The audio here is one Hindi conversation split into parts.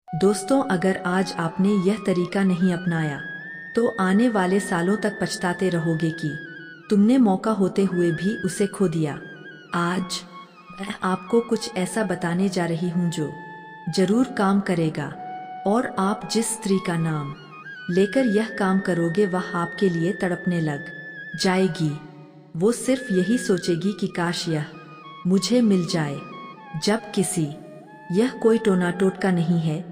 दोस्तों, अगर आज आपने यह तरीका नहीं अपनाया तो आने वाले सालों तक पछताते रहोगे कि तुमने मौका होते हुए भी उसे खो दिया। आज मैं आपको कुछ ऐसा बताने जा रही हूँ जो जरूर काम करेगा, और आप जिस स्त्री का नाम लेकर यह काम करोगे वह आपके लिए तड़पने लग जाएगी। वो सिर्फ यही सोचेगी कि काश यह मुझे मिल जाए। जब किसी यह कोई टोना टोटका नहीं है,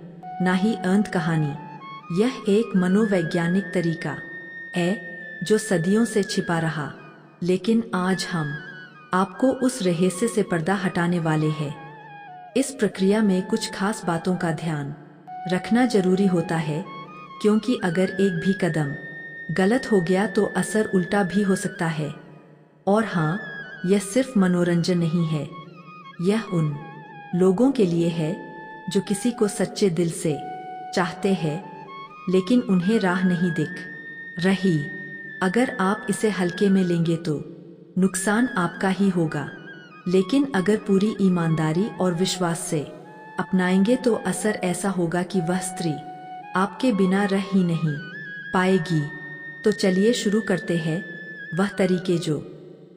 ना ही अंत कहानी। यह एक मनोवैज्ञानिक तरीका है जो सदियों से छिपा रहा, लेकिन आज हम आपको उस रहस्य से पर्दा हटाने वाले हैं। इस प्रक्रिया में कुछ खास बातों का ध्यान रखना जरूरी होता है, क्योंकि अगर एक भी कदम गलत हो गया तो असर उल्टा भी हो सकता है। और हाँ, यह सिर्फ मनोरंजन नहीं है, यह उन लोगों के लिए है जो किसी को सच्चे दिल से चाहते हैं, लेकिन उन्हें राह नहीं दिख रही। अगर आप इसे हल्के में लेंगे तो नुकसान आपका ही होगा, लेकिन अगर पूरी ईमानदारी और विश्वास से अपनाएंगे तो असर ऐसा होगा कि वह स्त्री आपके बिना रह ही नहीं पाएगी। तो चलिए शुरू करते हैं, वह तरीके जो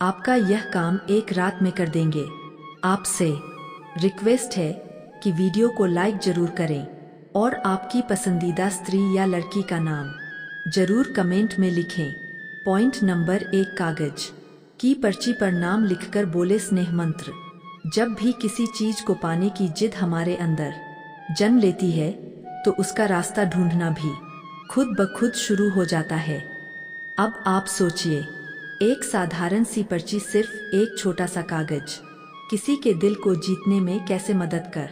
आपका यह काम एक रात में कर देंगे। आपसे रिक्वेस्ट है कि वीडियो को लाइक जरूर करें और आपकी पसंदीदा स्त्री या लड़की का नाम जरूर कमेंट में लिखें। पॉइंट नंबर 1, कागज की पर्ची पर नाम लिखकर बोले स्नेह मंत्र। जब भी किसी चीज को पाने की जिद हमारे अंदर जन्म लेती है तो उसका रास्ता ढूंढना भी खुद ब खुद शुरू हो जाता है। अब आप सोचिए, एक साधारण सी पर्ची, सिर्फ एक छोटा सा कागज किसी के दिल को जीतने में कैसे मदद कर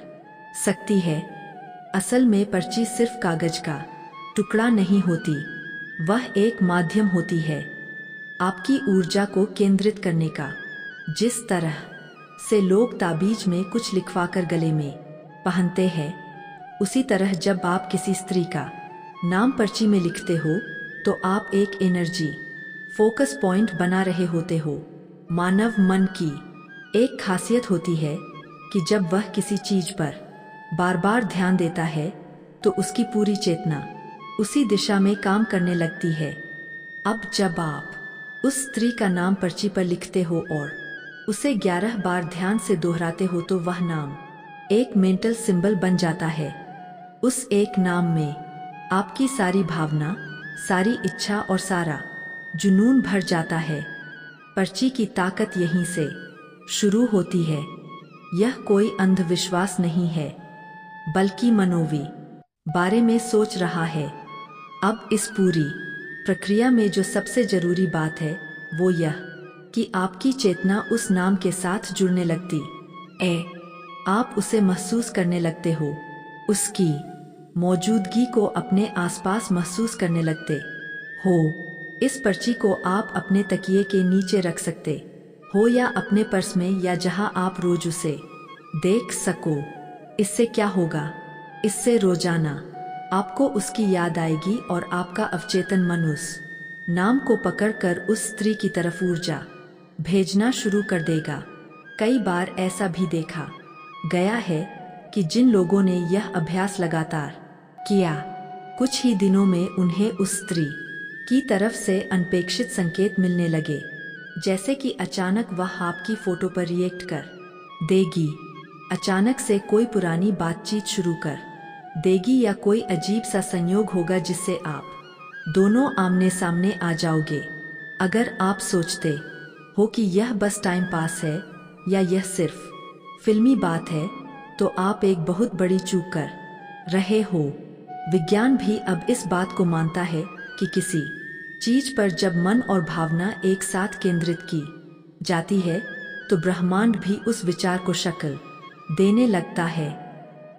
सकती है। असल में पर्ची सिर्फ कागज का टुकड़ा नहीं होती, वह एक माध्यम होती है आपकी ऊर्जा को केंद्रित करने का। जिस तरह से लोग ताबीज में कुछ लिखवाकर गले में पहनते हैं, उसी तरह जब आप किसी स्त्री का नाम पर्ची में लिखते हो तो आप एक एनर्जी फोकस पॉइंट बना रहे होते हो। मानव मन की एक खासियत होती है कि जब वह किसी चीज पर बार बार ध्यान देता है तो उसकी पूरी चेतना उसी दिशा में काम करने लगती है। अब जब आप उस स्त्री का नाम पर्ची पर लिखते हो और उसे 11 बार ध्यान से दोहराते हो तो वह नाम एक मेंटल सिंबल बन जाता है। उस एक नाम में आपकी सारी भावना, सारी इच्छा और सारा जुनून भर जाता है। पर्ची की ताकत यहीं से शुरू होती है। यह कोई अंधविश्वास नहीं है, बल्कि मनोवी बारे में सोच रहा है। अब इस पूरी प्रक्रिया में जो सबसे जरूरी बात है वो यह कि आपकी चेतना उस नाम के साथ जुड़ने लगती है। आप उसे महसूस करने लगते हो, उसकी मौजूदगी को अपने आसपास महसूस करने लगते हो। इस पर्ची को आप अपने तकिए के नीचे रख सकते हो या अपने पर्स में, या जहां आप रोज उसे देख सको। इससे क्या होगा? इससे रोजाना आपको उसकी याद आएगी और आपका अवचेतन मन उस नाम को पकड़कर उस स्त्री की तरफ ऊर्जा भेजना शुरू कर देगा। कई बार ऐसा भी देखा गया है कि जिन लोगों ने यह अभ्यास लगातार किया, कुछ ही दिनों में उन्हें उस स्त्री की तरफ से अनपेक्षित संकेत मिलने लगे, जैसे कि अचानक वह आपकी फोटो पर रिएक्ट कर देगी, अचानक से कोई पुरानी बातचीत शुरू कर देगी, या कोई अजीब सा संयोग होगा जिससे आप दोनों आमने सामने आ जाओगे। अगर आप सोचते हो कि यह बस टाइम पास है या यह सिर्फ फिल्मी बात है, तो आप एक बहुत बड़ी चूक कर रहे हो। विज्ञान भी अब इस बात को मानता है कि किसी चीज पर जब मन और भावना एक साथ केंद्रित की जाती है तो ब्रह्मांड भी उस विचार को शक्ल देने लगता है।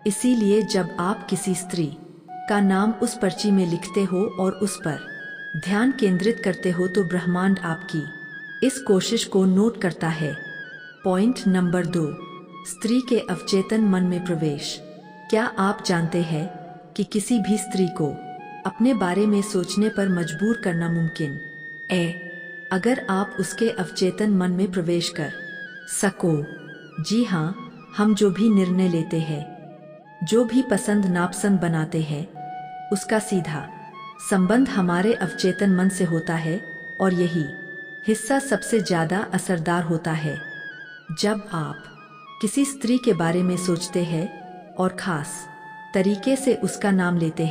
इसीलिए जब आप किसी स्त्री का नाम उस पर्ची में लिखते हो और उस पर ध्यान केंद्रित करते हो तो ब्रह्मांड आपकी इस कोशिश को नोट करता है। पॉइंट नंबर 2, स्त्री के अवचेतन मन में प्रवेश। क्या आप जानते हैं कि किसी भी स्त्री को अपने बारे में सोचने पर मजबूर करना मुमकिन है, अगर आप उसके अवचेतन मन में प्रवेश कर सको? जी हाँ, हम जो भी निर्णय लेते हैं जो भी पसंद नापसंद बनाते हैं उसका सीधा संबंध हमारे अवचेतन मन से होता है और यही हिस्सा सबसे ज्यादा असरदार होता है। जब आप किसी स्त्री के बारे में सोचते हैं और खास तरीके से उसका नाम लेते हैं